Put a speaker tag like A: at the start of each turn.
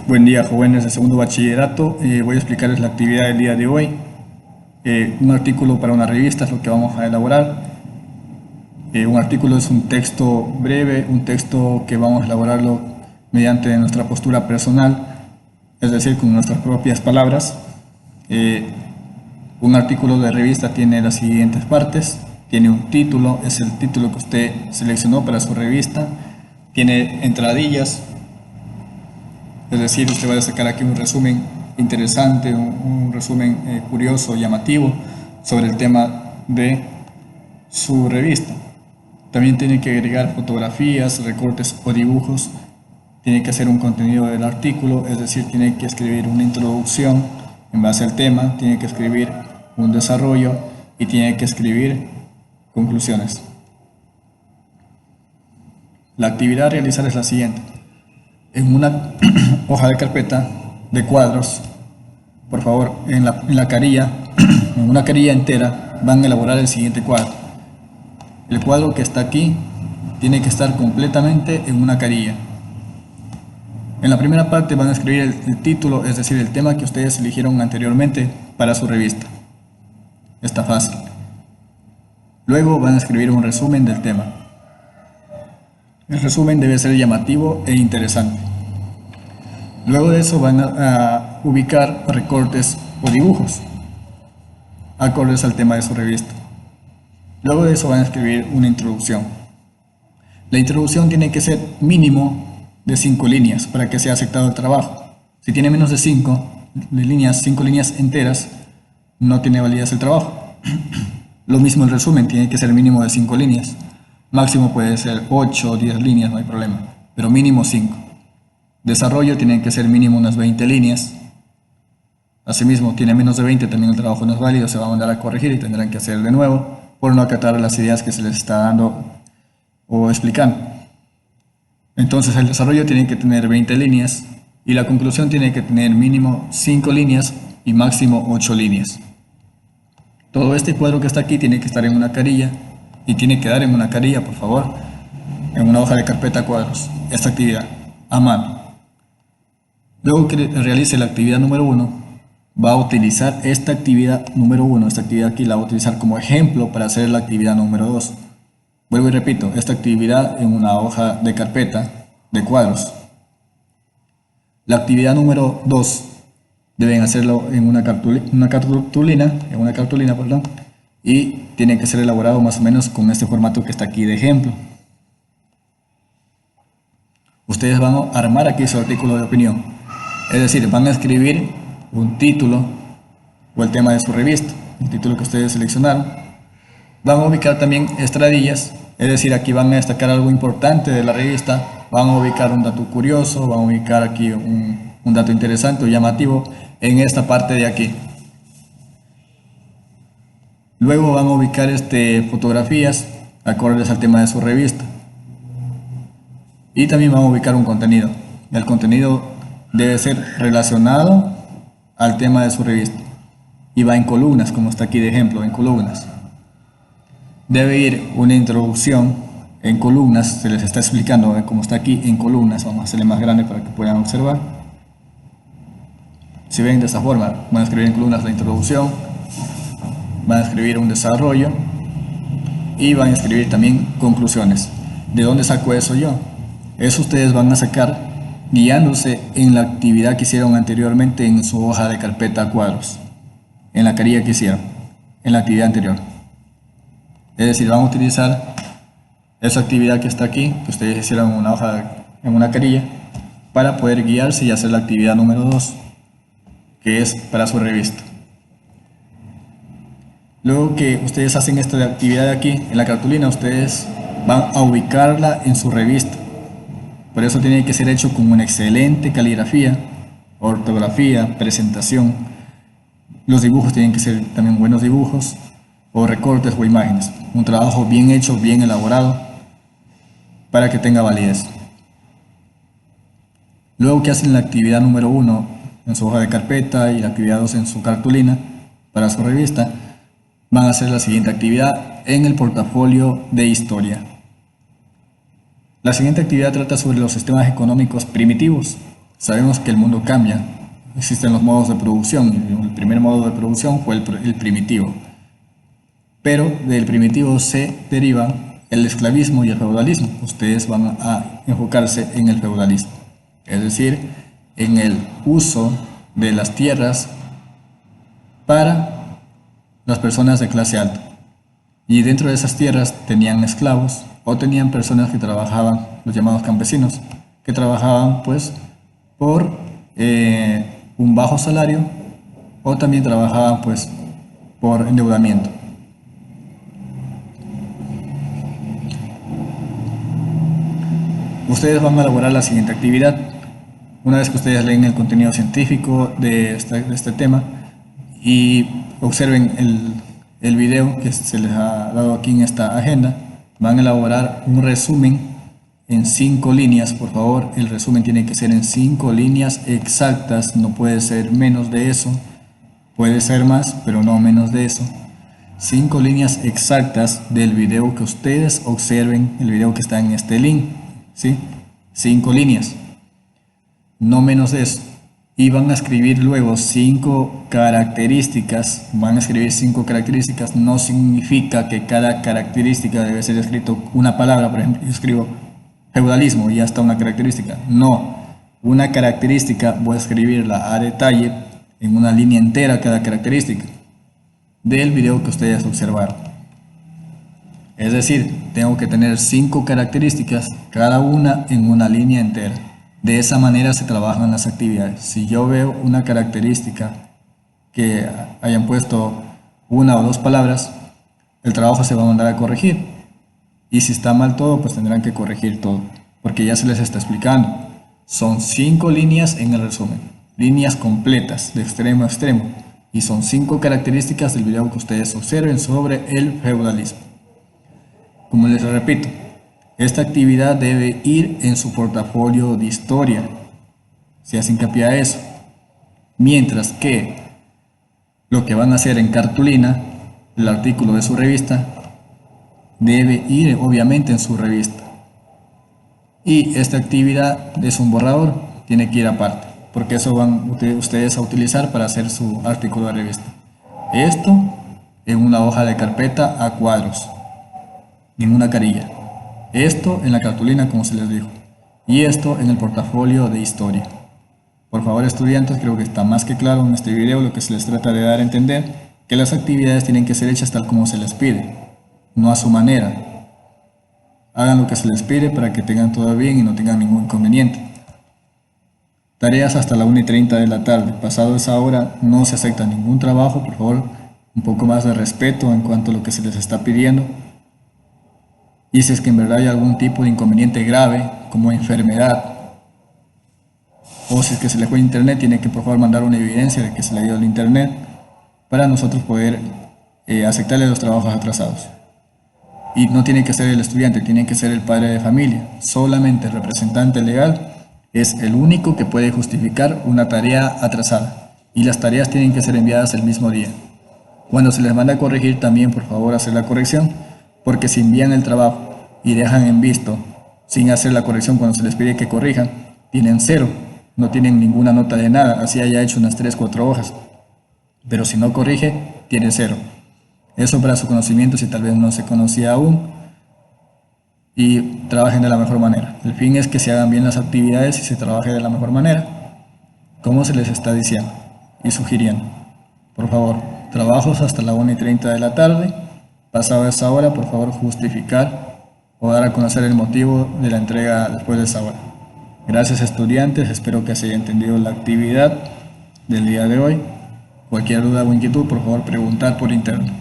A: Buen día, jóvenes de segundo bachillerato. Voy a explicarles la actividad del día de hoy. Un artículo para una revista es lo que vamos a elaborar. Un artículo es un texto breve, un texto que vamos a elaborarlo mediante nuestra postura personal, es decir, con nuestras propias palabras. Un artículo de revista tiene las siguientes partes. Tiene un título, es el título que usted seleccionó para su revista. Tiene entradillas, es decir, usted va a sacar aquí un resumen interesante, un resumen curioso, llamativo sobre el tema de su revista. También tiene que agregar fotografías, recortes o dibujos. Tiene que hacer un contenido del artículo, es decir, tiene que escribir una introducción en base al tema, tiene que escribir un desarrollo y tiene que escribir conclusiones. La actividad a realizar es la siguiente. En una hoja de carpeta de cuadros, por favor, en la carilla, en una carilla entera, van a elaborar el siguiente cuadro. El cuadro que está aquí tiene que estar completamente en una carilla. En la primera parte van a escribir el título, es decir, el tema que ustedes eligieron anteriormente para su revista. Está fácil. Luego van a escribir un resumen del tema. El resumen debe ser llamativo e interesante. Luego de eso van a ubicar recortes o dibujos acordes al tema de su revista. Luego de eso van a escribir una introducción. La introducción tiene que ser mínimo de 5 líneas para que sea aceptado el trabajo. Si tiene menos de 5 líneas enteras, no tiene validez el trabajo. Lo mismo el resumen, tiene que ser mínimo de 5 líneas. Máximo puede ser 8 o 10 líneas, no hay problema, pero mínimo 5. Desarrollo tiene que ser mínimo unas 20 líneas. Asimismo, tiene menos de 20, también el trabajo no es válido, se va a mandar a corregir y tendrán que hacer de nuevo por no acatar las ideas que se les está dando o explicando. Entonces el desarrollo tiene que tener 20 líneas y la conclusión tiene que tener mínimo 5 líneas y máximo 8 líneas. Todo este cuadro que está aquí tiene que estar en una carilla y tiene que dar en una carilla, por favor, en una hoja de carpeta cuadros, esta actividad, a mano. Luego que realice la actividad número 1, va a utilizar esta actividad número 1, esta actividad aquí la va a utilizar como ejemplo para hacer la actividad número 2. Vuelvo y repito, esta actividad en una hoja de carpeta de cuadros. La actividad número 2 deben hacerlo en una cartulina, y tiene que ser elaborado más o menos con este formato que está aquí de ejemplo. Ustedes van a armar aquí su artículo de opinión, es decir, van a escribir un título o el tema de su revista, el título que ustedes seleccionaron. Van a ubicar también estradillas, es decir, aquí van a destacar algo importante de la revista, van a ubicar un dato curioso, van a ubicar aquí un dato interesante o llamativo en esta parte de aquí. Luego van a ubicar fotografías acordes al tema de su revista. Y también van a ubicar un contenido. El contenido debe ser relacionado al tema de su revista. Y va en columnas, como está aquí de ejemplo, en columnas. Debe ir una introducción en columnas, se les está explicando como está aquí en columnas. Vamos a hacerle más grande para que puedan observar. Si ven de esta forma, van a escribir en columnas la introducción, van a escribir un desarrollo y van a escribir también conclusiones. ¿De dónde saco eso yo? Eso ustedes van a sacar guiándose en la actividad que hicieron anteriormente en su hoja de carpeta cuadros, en la carilla que hicieron, en la actividad anterior. Es decir, van a utilizar esa actividad que está aquí, que ustedes hicieron en una hoja, en una carilla, para poder guiarse y hacer la actividad número 2, que es para su revista. Luego que ustedes hacen esta actividad de aquí, en la cartulina, ustedes van a ubicarla en su revista. Por eso tiene que ser hecho con una excelente caligrafía, ortografía, presentación. Los dibujos tienen que ser también buenos dibujos, o recortes o imágenes. Un trabajo bien hecho, bien elaborado, para que tenga validez. Luego que hacen la actividad número 1 en su hoja de carpeta y la actividad 2 en su cartulina para su revista, van a hacer la siguiente actividad en el portafolio de historia. La siguiente actividad trata sobre los sistemas económicos primitivos. Sabemos que el mundo cambia, existen los modos de producción, y el primer modo de producción fue el primitivo, pero del primitivo se deriva el esclavismo y el feudalismo. Ustedes van a enfocarse en el feudalismo, es decir, en el uso de las tierras para las personas de clase alta. Y dentro de esas tierras tenían esclavos o tenían personas que trabajaban, los llamados campesinos, que trabajaban pues por un bajo salario o también trabajaban pues por endeudamiento. Ustedes van a elaborar la siguiente actividad. Una vez que ustedes leen el contenido científico de este tema y observen el video que se les ha dado aquí en esta agenda, van a elaborar un resumen en 5 líneas. Por favor, el resumen tiene que ser en 5 líneas exactas, no puede ser menos de eso, puede ser más, pero no menos de eso. 5 líneas exactas del video que ustedes observen, el video que está en este link, ¿sí? 5 líneas, no menos de eso. Y van a escribir luego 5 características. Van a escribir 5 características. No significa que cada característica debe ser escrito una palabra. Por ejemplo, yo escribo feudalismo y ya está una característica. No, una característica voy a escribirla a detalle en una línea entera cada característica del video que ustedes observaron. Es decir, tengo que tener 5 características, cada una en una línea entera. De esa manera se trabajan las actividades. Si yo veo una característica que hayan puesto una o 2 palabras, el trabajo se va a mandar a corregir. Y si está mal todo, pues tendrán que corregir todo, porque ya se les está explicando. Son 5 líneas en el resumen, líneas completas de extremo a extremo, y son 5 características del video que ustedes observen sobre el feudalismo. Como les repito, esta actividad debe ir en su portafolio de historia, se hace hincapié a eso. Mientras que lo que van a hacer en cartulina, el artículo de su revista, debe ir obviamente en su revista. Y esta actividad es un borrador, tiene que ir aparte, porque eso van ustedes a utilizar para hacer su artículo de revista. Esto en una hoja de carpeta a cuadros, en una carilla. Esto en la cartulina, como se les dijo, y esto en el portafolio de historia. Por favor, estudiantes, creo que está más que claro en este video lo que se les trata de dar a entender, que las actividades tienen que ser hechas tal como se les pide, no a su manera. Hagan lo que se les pide para que tengan todo bien y no tengan ningún inconveniente. Tareas hasta la 1:30 de la tarde. Pasado esa hora no se acepta ningún trabajo. Por favor, un poco más de respeto en cuanto a lo que se les está pidiendo. Y si es que en verdad hay algún tipo de inconveniente grave, como enfermedad, o si es que se le fue internet, tiene que por favor mandar una evidencia de que se le ha ido el internet para nosotros poder aceptarle los trabajos atrasados. Y no tiene que ser el estudiante, tiene que ser el padre de familia. Solamente el representante legal es el único que puede justificar una tarea atrasada. Y las tareas tienen que ser enviadas el mismo día. Cuando se les manda a corregir, también por favor hacer la corrección, porque si envían el trabajo y dejan en visto sin hacer la corrección cuando se les pide que corrijan, tienen 0, no tienen ninguna nota de nada, así haya hecho unas 3-4 hojas. Pero si no corrige, tiene 0. Eso para su conocimiento, si tal vez no se conocía aún, y trabajen de la mejor manera. El fin es que se hagan bien las actividades y se trabaje de la mejor manera, como se les está diciendo y sugiriendo. Por favor, trabajos hasta la 1:30 de la tarde. Pasado esa hora, por favor, justificar o dar a conocer el motivo de la entrega después de esa hora. Gracias, estudiantes, espero que se haya entendido la actividad del día de hoy. Cualquier duda o inquietud, por favor, preguntar por interno.